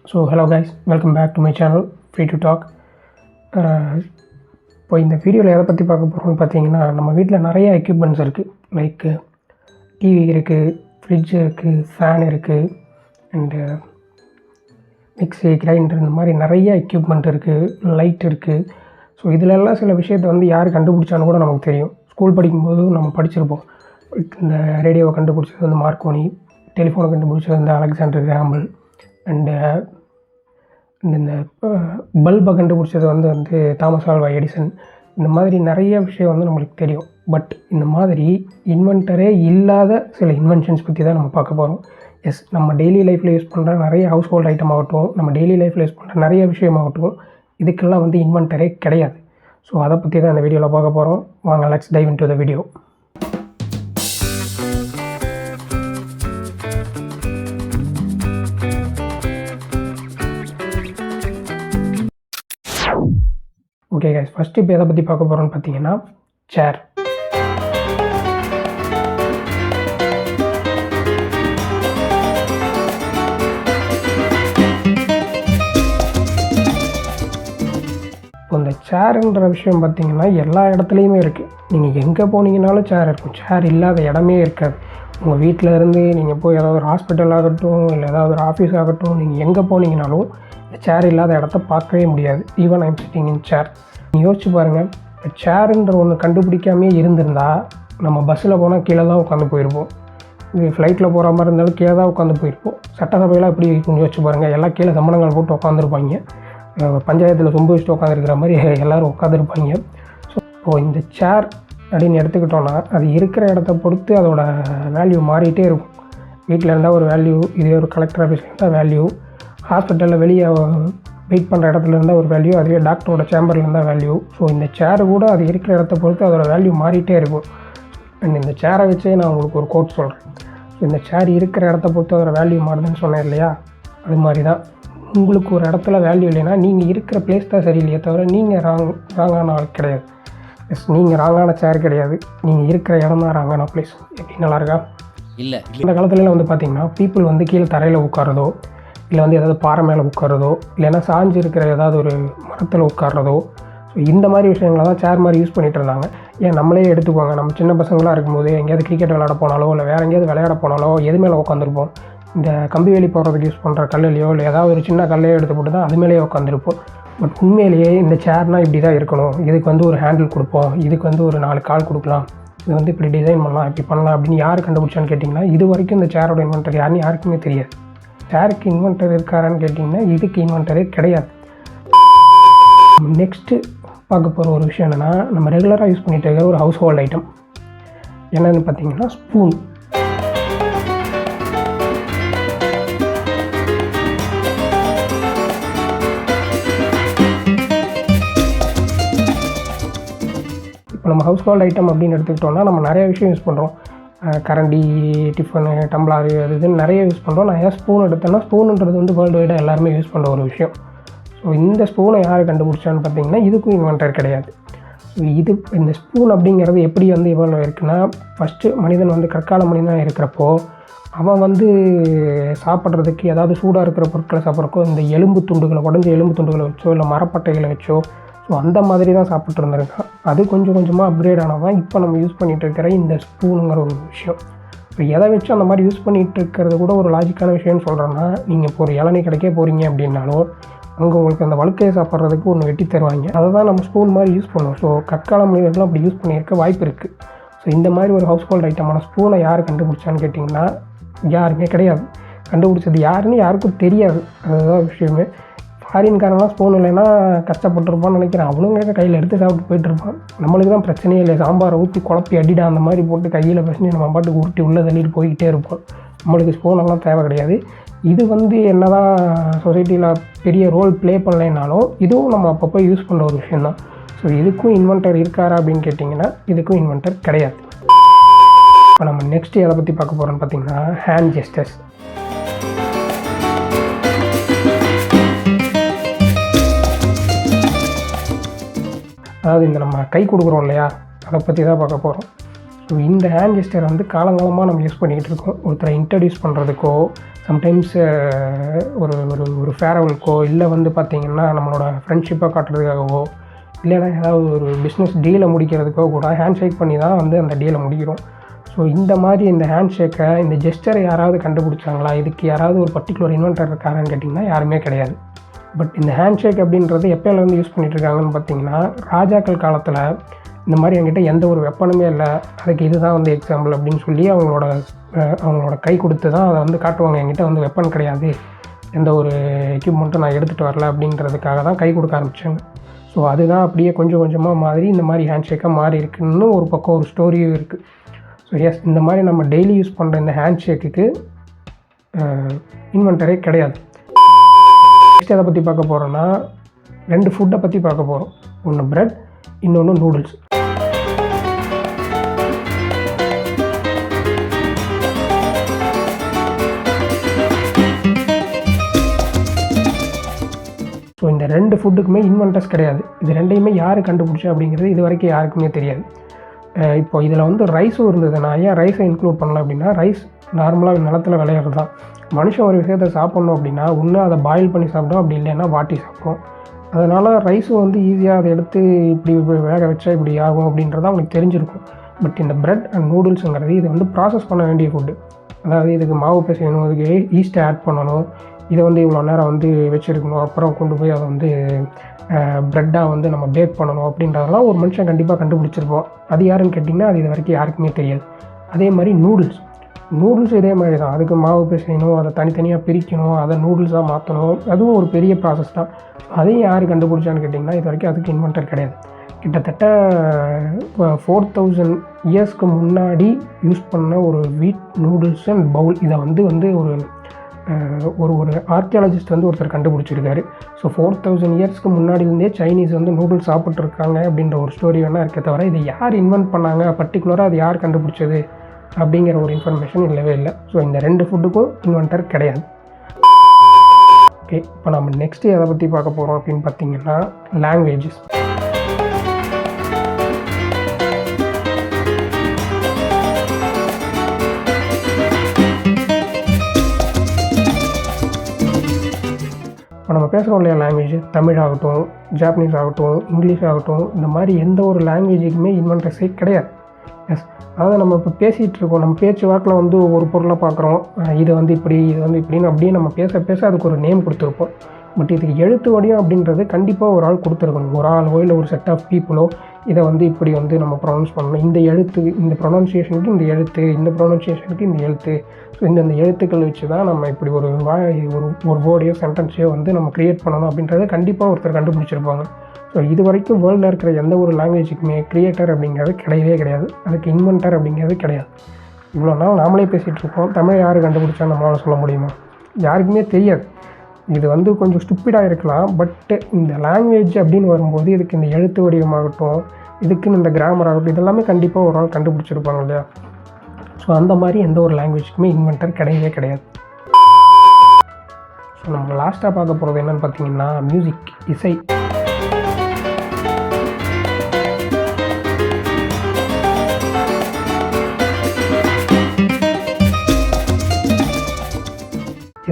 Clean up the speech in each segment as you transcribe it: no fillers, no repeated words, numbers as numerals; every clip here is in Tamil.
So hello guys, welcome back to my channel free to talk. இப்போ இந்த வீடியோவில் எதை பற்றி பார்க்க போகிறோம்னு பார்த்தீங்கன்னா, நம்ம வீட்டில் நிறைய எக்யூப்மெண்ட்ஸ் இருக்குது. லைக் டிவி இருக்குது, ஃப்ரிட்ஜ் இருக்குது, ஃபேன் இருக்குது, அண்டு மிக்ஸி, கிரைண்டர், இந்த மாதிரி நிறைய எக்யூப்மெண்ட் இருக்குது, லைட் இருக்குது. ஸோ இதிலெல்லாம் சில விஷயத்தை வந்து யார் கண்டுபிடிச்சான்னு கூட நமக்கு தெரியும். ஸ்கூல் படிக்கும்போது நம்ம படிச்சிருப்போம். இந்த ரேடியோவை கண்டுபிடிச்சது வந்து மார்க்கோனி, டெலிஃபோனை கண்டுபிடிச்சது வந்து அலெக்சாண்டர் கிராஹாம், அண்டு இந்த பல்பை கண்டுபிடிச்சது வந்து தாமஸ் ஆல்வா எடிசன். இந்த மாதிரி நிறைய விஷயம் வந்து நம்மளுக்கு தெரியும். பட் இந்த மாதிரி இன்வென்டரே இல்லாத சில இன்வென்ஷன்ஸ் பற்றி தான் நம்ம பார்க்க போகிறோம். எஸ், நம்ம டெய்லி லைஃப்பில் யூஸ் பண்ணுற நிறைய ஹவுஸ் ஹோல்ட் ஐட்டம் ஆகட்டும், நம்ம டெய்லி லைஃப்பில் யூஸ் பண்ணுற நிறைய விஷயமாகட்டும், இதுக்கெல்லாம் வந்து இன்வென்டரே கிடையாது. ஸோ அதை பற்றி தான் இந்த வீடியோவில் பார்க்க போகிறோம். வாங்க, let's dive into the video. Okay guys, first இப்போ எதை பற்றி பார்க்க போகிறோன்னு பார்த்தீங்கன்னா, சேர். இப்போ இந்த சேருன்ற விஷயம் பார்த்திங்கன்னா எல்லா இடத்துலையுமே இருக்குது. நீங்கள் எங்கே போனீங்கனாலும் சேர் இருக்கும். சேர் இல்லாத இடமே இருக்காது. உங்கள் வீட்டில் இருந்து நீங்கள் போய் ஏதாவது ஒரு ஹாஸ்பிட்டல் ஆகட்டும், இல்லை ஏதாவது ஒரு ஆஃபீஸ் ஆகட்டும், நீங்கள் எங்கே போனீங்கனாலும் இந்த சேர் இல்லாத இடத்த பார்க்கவே முடியாது. ஈவன் ஐம் சிட்டிங் இன் சேர். நீங்கள் யோசிச்சு பாருங்கள், இப்போ சேருன்ற ஒன்று கண்டுபிடிக்காமே இருந்திருந்தால் நம்ம பஸ்ஸில் போனால் கீழே தான் உட்காந்து போயிருப்போம். இது ஃப்ளைட்டில் போகிற மாதிரி இருந்தாலும் கீழே தான் உட்காந்து போயிருப்போம். சட்டசபையெல்லாம் எப்படி இருக்குன்னு யோசிச்சு பாருங்கள். எல்லாம் கீழே சம்மணங்கள் போட்டு உட்காந்துருப்பாங்க. பஞ்சாயத்தில் சொம்பு வச்சுட்டு உட்காந்துருக்கிற மாதிரி எல்லோரும் உட்காந்துருப்பாங்க. ஸோ இப்போது இந்த சேர் அப்படின்னு எடுத்துக்கிட்டோன்னா, அது இருக்கிற இடத்த பொறுத்து அதோட வேல்யூ மாறிட்டே இருக்கும். வீட்டில் இருந்தால் ஒரு வேல்யூ, இதே ஒரு கலெக்டர் ஆஃபீஸில் இருந்தால் வேல்யூ, ஹாஸ்பிட்டலில் வெளியே வெயிட் பண்ணுற இடத்துல இருந்தால் ஒரு வேல்யூ, அதுவே டாக்டரோட சேம்பரில் இருந்தால் வேல்யூ. ஸோ இந்த சேரு கூட அது இருக்கிற இடத்த பொறுத்து அதோட வேல்யூ மாறிட்டே இருக்கும். அண்ட் இந்த சேரை வச்சே நான் உங்களுக்கு ஒரு கோட் சொல்கிறேன். ஸோ இந்த சேர் இருக்கிற இடத்த பொறுத்து அதோட வேல்யூ மாறுதுன்னு சொன்னேன் இல்லையா, அது மாதிரி தான் உங்களுக்கு ஒரு இடத்துல வேல்யூ இல்லைன்னா நீங்கள் இருக்கிற பிளேஸ் தான் சரியில்லையே தவிர நீங்கள் ராங்கான ஆள் கிடையாது. எஸ், நீங்கள் ராங்கான சேர் கிடையாது, நீங்கள் இருக்கிற இடம் தான் ராங்கான பிளேஸ். எப்படி நல்லா இருக்கா? இல்லை, இந்த காலத்துலலாம் வந்து பார்த்திங்கன்னா பீப்புள் வந்து கீழே தரையில் உட்காரதோ, இல்லை வந்து ஏதாவது பாறை மேலே உட்காரதோ, இல்லைன்னா சாஞ்சு இருக்கிற ஏதாவது ஒரு மரத்தில் உட்காரதோ, ஸோ இந்த மாதிரி விஷயங்களை தான் சேர் மாதிரி யூஸ் பண்ணிகிட்டு இருந்தாங்க. ஏன் நம்மளே எடுத்துக்குவாங்க, நம்ம சின்ன பசங்களாக இருக்கும்போது எங்கேயாவது கிரிக்கெட் விளையாட போனாலோ, இல்லை வேறு எங்கேயாவது விளையாட போனாலோ எது மேலே உட்காந்துருப்போம்? இந்த கம்பி வேலி போடுறதுக்கு யூஸ் பண்ணுற கல்லையோ, இல்லை ஏதாவது ஒரு சின்ன கல்லையோ எடுத்து போட்டு தான் அது மேலேயே உட்காந்துருப்போம். பட் உண்மையிலேயே இந்த சேர்னால் இப்படி தான் இருக்கணும், இதுக்கு வந்து ஒரு ஹேண்டில் கொடுப்போம், இதுக்கு வந்து ஒரு 4 கால் கொடுக்கலாம், இது வந்து இப்படி டிசைன் பண்ணலாம், இப்படி பண்ணலாம் அப்படின்னு யார் கண்டுபிடிச்சான்னு கேட்டிங்கன்னா, இது வரைக்கும் இந்த சேரோட இன்வென்டர் யாருன்னு யாருக்குமே தெரியாது. சேருக்கு இன்வென்டர் இருக்காரான்னு கேட்டிங்கன்னா, இதுக்கு இன்வென்டரே கிடையாது. நெக்ஸ்ட்டு பார்க்க போகிற ஒரு விஷயம் என்னென்னா, நம்ம ரெகுலராக யூஸ் பண்ணிகிட்டு இருக்கிற ஒரு ஹவுஸ் ஹோல்ட் ஐட்டம் என்னென்னு பார்த்தீங்கன்னா ஸ்பூன். இப்போ நம்ம ஹவுஸ் ஹோல்ட் ஐட்டம் அப்படின்னு எடுத்துக்கிட்டோம்னா, நம்ம நிறைய விஷயம் யூஸ் பண்ணுறோம். கரண்டி, டிஃபனு, டம்ளாரு, அது இதுன்னு நிறைய யூஸ் பண்ணுறோம். நான் ஏன் ஸ்பூன் எடுத்தேன்னா, ஸ்பூனுன்றது வந்து வேர்ல்டு வைடாக எல்லாருமே யூஸ் பண்ணுற ஒரு விஷயம். ஸோ இந்த ஸ்பூனை யார் கண்டுபிடிச்சான்னு பார்த்தீங்கன்னா, இதுக்கும் இன்வென்டர் கிடையாது. ஸோ இந்த ஸ்பூன் அப்படிங்கிறது எப்படி வந்து இவ்வளோ இருக்குன்னா, ஃபஸ்ட்டு மனிதன் வந்து கற்கால மனிதனாக இருக்கிறப்போ அவன் வந்து சாப்பிட்றதுக்கு ஏதாவது சூடாக இருக்கிற பொருட்களை சாப்பிட்றக்கோ இந்த எலும்பு துண்டுகளை, உடஞ்ச எலும்பு துண்டுகளை வச்சோ, இல்லை மரப்பட்டைகளை வச்சோ, ஸோ அந்த மாதிரி தான் சாப்பிட்டு இருந்திருக்கான். அது கொஞ்சம் கொஞ்சமாக அப்கிரேட் ஆனதான் இப்போ நம்ம யூஸ் பண்ணிகிட்டு இருக்கிற இந்த ஸ்பூனுங்கிற ஒரு விஷயம். இப்போ எதை வச்சு அந்த மாதிரி யூஸ் பண்ணிகிட்டு இருக்கிறது கூட ஒரு லாஜிக்கான விஷயம்னு சொல்கிறோன்னா, நீங்கள் இப்போ ஒரு இளநீ கிடைக்க போகிறீங்க அப்படின்னாலும் அங்கே உங்களுக்கு அந்த வழுக்கையை சாப்பிட்றதுக்கு ஒன்று வெட்டி தருவாங்க. அதை தான் நம்ம ஸ்பூன் மாதிரி யூஸ் பண்ணுவோம். ஸோ கற்கால மனிதர்களும் அப்படி யூஸ் பண்ணியிருக்க வாய்ப்பு இருக்குது. ஸோ இந்த மாதிரி ஒரு ஹவுஸ் ஹோல்ட் ஐட்டமான ஸ்பூனை யார் கண்டுபிடிச்சான்னு கேட்டிங்கன்னா, யாருமே கிடையாது. கண்டுபிடிச்சது யாருன்னு யாருக்கும் தெரியாது. அதுதான் விஷயமே. ஃபாரின்காரன்லாம் ஸ்பூன் இல்லைன்னா கஷ்டப்பட்டுருப்பான்னு நினைக்கிறேன். அவனுங்க கையில் எடுத்து சாப்பிட்டு போயிட்டுருப்பான். நம்மளுக்கு தான் பிரச்சனையே இல்லை. சாம்பாரை ஊற்றி குழப்பி அடிடா அந்த மாதிரி போட்டு கையில் பிரச்சனை நம்ம பாட்டுக்கு உருட்டி உள்ளே தள்ளிட்டு போய்கிட்டே இருப்போம். நம்மளுக்கு ஸ்பூனெல்லாம் தேவை கிடையாது. இது வந்து என்ன தான் சொசைட்டியில் பெரிய ரோல் ப்ளே பண்ணலைனாலும் இதுவும் நம்ம அப்பப்போ யூஸ் பண்ணுற ஒரு விஷயந்தான். ஸோ இதுக்கும் இன்வென்டர் இருக்காரா அப்படின்னு கேட்டிங்கன்னா, இதுக்கும் இன்வென்டர் கிடையாது. இப்போ நம்ம நெக்ஸ்ட்டு எதை பற்றி பார்க்க போகிறோன்னு பார்த்திங்கன்னா, ஹேண்ட் ஜெஸ்டர்ஸ். அதாவது இந்த நம்ம கை கொடுக்குறோம் இல்லையா, அதை பற்றி தான் பார்க்க போகிறோம். ஸோ இந்த ஹேண்ட் ஜெஸ்டர் வந்து காலங்காலமாக நம்ம யூஸ் பண்ணிக்கிட்டு இருக்கோம். ஒருத்தரை இன்ட்ரடியூஸ் பண்ணுறதுக்கோ, சம்டைம்ஸ் ஒரு ஒரு ஒரு ஃபேர்வெலுக்கோ, இல்லை வந்து பார்த்திங்கன்னா நம்மளோட ஃப்ரெண்ட்ஷிப்பை காட்டுறதுக்காகவோ, இல்லைன்னா ஏதாவது ஒரு பிஸ்னஸ் டீலை முடிக்கிறதுக்கோ கூட ஹேண்ட் ஷேக் பண்ணி தான் வந்து அந்த டீலை முடிக்கிறோம். ஸோ இந்த மாதிரி இந்த ஹேண்ட் ஷேக்கை, இந்த ஜெஸ்டரை யாராவது கண்டுபிடிச்சாங்களா, இதுக்கு யாராவது ஒரு பர்டிகுலர் இன்வென்டர் இருக்காரான்னு கேட்டிங்கன்னா யாருமே கிடையாது. பட் இந்த ஹேண்ட் ஷேக் அப்படின்றது எப்போலேருந்து யூஸ் பண்ணிகிட்ருக்காங்கன்னு பார்த்தீங்கன்னா, ராஜாக்கள் காலத்தில் இந்த மாதிரி என்கிட்ட எந்த ஒரு வெப்பனுமே இல்லை, அதுக்கு இதுதான் வந்து எக்ஸாம்பிள் அப்படின்னு சொல்லி அவங்களோட கை கொடுத்து தான் அதை வந்து காட்டுவாங்க. என்கிட்ட வந்து வெப்பன் கிடையாது, எந்த ஒரு எக்யூப்மெண்ட்டும் நான் எடுத்துகிட்டு வரல அப்படின்றதுக்காக தான் கை கொடுக்க ஆரம்பித்தாங்க. ஸோ அதுதான் அப்படியே கொஞ்சம் கொஞ்சமாக மாதிரி இந்த மாதிரி ஹேண்ட் ஷேக்காக மாறி இருக்குன்னு ஒரு பக்கம் ஒரு ஸ்டோரியும் இருக்குது. ஸோ எஸ், இந்த மாதிரி நம்ம டெய்லி யூஸ் பண்ணுற இந்த ஹேண்ட் ஷேக்குக்கு இன்வென்டரே கிடையாது. நெக்ஸ்ட் எதை பற்றி பார்க்க போகிறோன்னா, 2 ஃபுட்டை பற்றி பார்க்க போகிறோம். ஒன்று பிரெட், இன்னொன்று நூடுல்ஸ். ஸோ இந்த 2 ஃபுட்டுக்குமே இன்வென்டர்ஸ் கிடையாது. இது ரெண்டையுமே யார் கண்டுபிடிச்சா அப்படிங்கிறது இது வரைக்கும் யாருக்குமே தெரியாது. இப்போ இதில் வந்து ரைஸும் இருந்தது. நான் ஏன் ரைஸை இன்க்ளூட் பண்ணல அப்படின்னா, ரைஸ் நார்மலாக நிலத்தில் விளையிறது தான். மனுஷன் ஒரு விஷயத்தை சாப்பிட்ணும் அப்படின்னா ஒன்று அதை பாயில் பண்ணி சாப்பிடும், அப்படி இல்லைன்னா வாட்டி சாப்பிடும். அதனால் ரைஸும் வந்து ஈஸியாக அதை எடுத்து இப்படி வேக வச்சா இப்படி ஆகும் அப்படின்றது அவங்களுக்கு தெரிஞ்சிருக்கும். பட் இந்த பிரெட் அண்ட் நூடுல்ஸுங்கிறது இது வந்து ப்ராசஸ் பண்ண வேண்டிய ஃபுட்டு. அதாவது இதுக்கு மாவு பிசையணும், இதுக்கு ஈஸ்ட்டை ஆட் பண்ணணும், இதை வந்து இவ்வளோ நேரம் வந்து வச்சுருக்கணும், அப்புறம் கொண்டு போய் அதை வந்து ப்ரெட்டாக வந்து நம்ம பேக் பண்ணணும் அப்படின்றதெல்லாம் ஒரு மனுஷன் கண்டிப்பாக கண்டுபிடிச்சிருப்போம். அது யாருன்னு கேட்டிங்கன்னா அது இது வரைக்கும் யாருக்குமே தெரியாது. அதே மாதிரி நூடுல்ஸ் இதே மாதிரி தான். அதுக்கு மாவு பிசையணும், அதை தனித்தனியாக பிரிக்கணும், அதை நூடுல்ஸாக மாற்றணும், அதுவும் ஒரு பெரிய ப்ராசஸ் தான். அதையும் யார் கண்டுபிடிச்சான்னு கேட்டிங்கன்னா இது வரைக்கும் அதுக்கு இன்வென்டர் கிடையாது. கிட்டத்தட்ட 4000 இயர்ஸ்க்கு முன்னாடி யூஸ் பண்ண ஒரு வீட் நூடுல்ஸ் அண்ட் பவுல், இதை வந்து ஒரு ஆர்கியாலஜிஸ்ட் வந்து ஒருத்தர் கண்டுபிடிச்சிருக்காரு. ஸோ 4000 இயர்ஸ்க்கு முன்னாடிலேருந்தே சைனீஸ் வந்து நூடுல்ஸ் சாப்பிட்ருக்காங்க அப்படின்ற ஒரு ஸ்டோரி வேணால் இருக்க தவிர, இதை யார் இன்வென்ட் பண்ணாங்க, பர்டிகுலராக அது யார் கண்டுபிடிச்சது அப்படிங்கிற ஒரு இன்ஃபர்மேஷன் இல்லவே இல்லை. ஸோ இந்த 2 ஃபுட்டுக்கும் இன்வென்டர் கிடையாது. ஓகே, இப்போ நம்ம நெக்ஸ்ட்டு எதை பற்றி பார்க்க போகிறோம் அப்படின்னு பார்த்தீங்கன்னா, லாங்குவேஜஸ். இப்போ நம்ம பேசுகிறோம் இல்லையா லாங்குவேஜ், தமிழ் ஆகட்டும், ஜாப்பனீஸ் ஆகட்டும், இங்கிலீஷ் ஆகட்டும், இந்த மாதிரி எந்த ஒரு லாங்குவேஜுக்குமே இன்வென்டர்ஸே கிடையாது. எஸ், அதாவது நம்ம இப்போ பேசிகிட்டு இருக்கோம், நம்ம பேச்சு வாக்கில் வந்து ஒரு பொருளை பார்க்குறோம், இது வந்து இப்படி, இது வந்து இப்படின்னு அப்படியே நம்ம பேச அதுக்கு ஒரு நேம் கொடுத்துருப்போம். பட் இதுக்கு எழுத்து வடிவம் அப்படின்றது கண்டிப்பாக ஒரு ஆள் கொடுத்துருக்கணும். ஒரு ஆளோ இல்லை ஒரு செட் ஆஃப் பீப்புளோ இதை வந்து இப்படி வந்து நம்ம ப்ரொனவுன்ஸ் பண்ணணும், இந்த எழுத்து, இந்த ப்ரொனவுன்சியேஷனுக்கு இந்த எழுத்து, இந்த ப்ரொனவுன்சியேஷனுக்கு இந்த எழுத்து. ஸோ இந்த எழுத்துக்கள் வச்சு தான் நம்ம இப்படி ஒரு வேர்டையோ சென்டென்ஸையோ வந்து நம்ம க்ரியேட் பண்ணணும் அப்படின்றத கண்டிப்பாக ஒருத்தர் கண்டுபிடிச்சிருப்பாங்க. ஸோ இது வரைக்கும் வேர்ல்டில் இருக்கிற எந்த ஒரு லாங்குவேஜுக்குமே க்ரியேட்டர் அப்படிங்கிறது கிடையவே கிடையாது. அதுக்கு இன்வென்டர் அப்படிங்கிறது கிடையாது. இவ்வளோ நாள் நாமளே பேசிகிட்டு இருக்கோம், தமிழ் யார் கண்டுபிடிச்சா நம்மளால் சொல்ல முடியுமா? யாருக்குமே தெரியாது. இது வந்து கொஞ்சம் ஸ்டூப்பிடாக இருக்கலாம். பட்டு இந்த லாங்குவேஜ் அப்படின்னு வரும்போது இதுக்கு இந்த எழுத்து வடிவமாகட்டும், இதுக்குன்னு இந்த கிராமர் ஆகட்டும், இதெல்லாமே கண்டிப்பாக ஒரு ஆள் கண்டுபிடிச்சிருப்பாங்க இல்லையா? ஸோ அந்த மாதிரி எந்த ஒரு லாங்குவேஜுக்குமே இன்வென்டர் கிடையவே கிடையாது. ஸோ நம்ம லாஸ்ட்டாக பார்க்க போகிறது என்னென்னு பார்த்தீங்கன்னா, மியூசிக், இசை.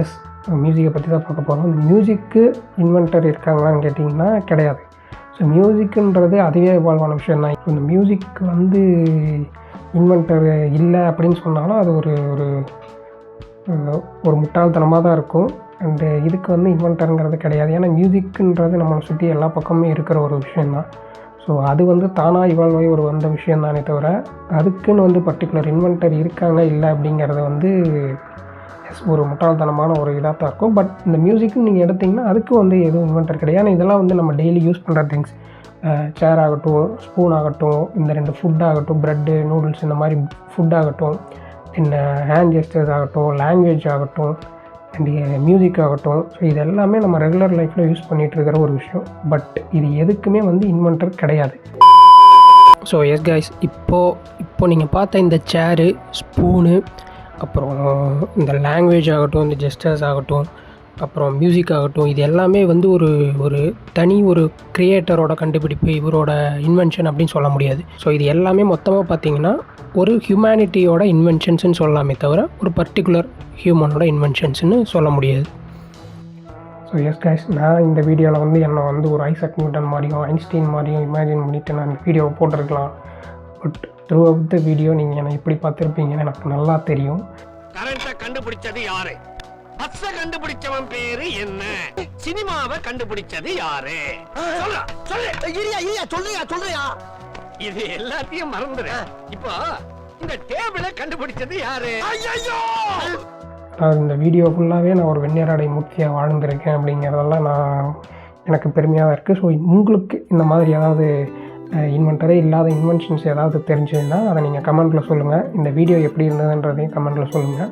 எஸ், மியூசிக்கை பற்றி தான் பார்க்க போகிறோம். இந்த மியூசிக்கு இன்வென்டர் இருக்காங்களான்னு கேட்டிங்கன்னா கிடையாது. ஸோ மியூசிக்குன்றது அதுவே இவால்வான விஷயம் தான். இப்போ இந்த மியூசிக் வந்து இன்வென்டர் இல்லை அப்படின்னு சொன்னாலும் அது ஒரு முட்டாள்தனமாக தான் இருக்கும். அண்டு இதுக்கு வந்து இன்வென்டருங்கிறது கிடையாது. ஏன்னா மியூசிக்குன்றது நம்மளை சுற்றி எல்லா பக்கமே இருக்கிற ஒரு விஷயந்தான். ஸோ அது வந்து தானாக இவால்வ் ஆகி வந்த விஷயம் தானே தவிர, அதுக்குன்னு வந்து பர்டிகுலர் இன்வென்டர் இருக்காங்க இல்லை அப்படிங்கிறது வந்து ஒரு முட்டாள்தனமான ஒரு இதாக தான் இருக்கும். பட் இந்த மியூசிக்குன்னு நீங்கள் எடுத்திங்கன்னா அதுக்கு வந்து எதுவும் இன்வென்டர் கிடையாது. ஏன்னா இதெல்லாம் வந்து நம்ம டெய்லி யூஸ் பண்ணுற திங்ஸ். சேர் ஆகட்டும், ஸ்பூன் ஆகட்டும், இந்த 2 ஃபுட் ஆகட்டும், ப்ரெட்டு, நூடுல்ஸ், இந்த மாதிரி ஃபுட் ஆகட்டும், இந்த ஹேண்ட் ஜெஸ்டர்ஸ் ஆகட்டும், லாங்குவேஜ் ஆகட்டும், அண்ட் மியூசிக் ஆகட்டும். ஸோ இது எல்லாமே நம்ம ரெகுலர் லைஃப்பில் யூஸ் பண்ணிகிட்டு இருக்கிற ஒரு விஷயம். பட் இது எதுக்குமே வந்து இன்வென்டர் கிடையாது. ஸோ எஸ் கைஸ், இப்போது நீங்கள் பார்த்த இந்த சேரு, ஸ்பூனு, அப்புறம் இந்த லாங்குவேஜ் ஆகட்டும், இந்த ஜெஸ்டர்ஸ் ஆகட்டும், அப்புறம் மியூசிக் ஆகட்டும், இது எல்லாமே வந்து ஒரு தனி ஒரு க்ரியேட்டரோட கண்டுபிடிப்பு, இவரோட இன்வென்ஷன் அப்படின்னு சொல்ல முடியாது. ஸோ இது எல்லாமே மொத்தமாக பார்த்திங்கன்னா ஒரு ஹியூமனிட்டியோட இன்வென்ஷன்ஸ்னு சொல்லலாமே தவிர ஒரு பர்டிகுலர் ஹியூமனோட இன்வென்ஷன்ஸ்னு சொல்ல முடியாது. ஸோ எஸ் கைஸ், நான் இந்த வீடியோவில் வந்து என்னை வந்து ஒரு ஐசக் நியூட்டன் மாதிரியும் ஐன்ஸ்டீன் மாதிரியும் இமேஜின் பண்ணிவிட்டு நான் இந்த வீடியோவை போட்டிருக்கலாம். But through out the video நீங்கள் என்னை எப்படி பார்த்துருப்பீங்கன்னு எனக்கு நல்லா தெரியும். கரண்ட்டை கண்டுபிடிச்சது யாரு? பஸ்ஸ கண்டுபிடிச்சவன் பேரு என்ன? சினிமாவை கண்டுபிடிச்சது யாரு? சொல்றியா? இது எல்லாத்தையும் மறந்துரு. இப்போ இந்த டேபிளை கண்டுபிடிச்சது யாரு? இந்த வீடியோ ஃபுல்லாகவே நான் ஒரு வெந்நீராடை மூர்த்தியாக வாழ்ந்திருக்கேன் அப்படிங்கிறதெல்லாம் எனக்கு பெருமையாக இருக்குது. ஸோ உங்களுக்கு இந்த மாதிரி ஏதாவது இன்வென்டரே இல்லாத இன்வென்ஷன்ஸ் ஏதாவது தெரிஞ்சதுன்னா அதை நீங்கள் கமெண்ட்டில் சொல்லுங்கள். இந்த வீடியோ எப்படி இருந்ததுன்றதையும் கமெண்ட்டில் சொல்லுங்கள்.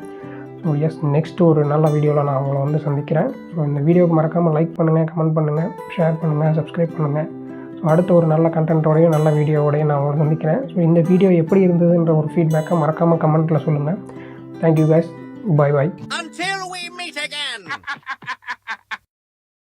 ஸோ எஸ், நெக்ஸ்ட் ஒரு நல்ல வீடியோவில் நான் உங்களை வந்து சந்திக்கிறேன். ஸோ இந்த வீடியோவுக்கு மறக்காமல் லைக் பண்ணுங்கள், கமெண்ட் பண்ணுங்கள், ஷேர் பண்ணுங்கள், சப்ஸ்கிரைப் பண்ணுங்கள். ஸோ அடுத்த ஒரு நல்ல கண்டென்ட்டோடையும் நல்ல வீடியோவோடையும் நான் உங்களை சந்திக்கிறேன். ஸோ இந்த வீடியோ எப்படி இருந்ததுன்ற ஒரு ஃபீட்பேக்கை மறக்காமல் கமெண்ட்டில் சொல்லுங்கள். Thank you guys, bye bye. Until we meet again.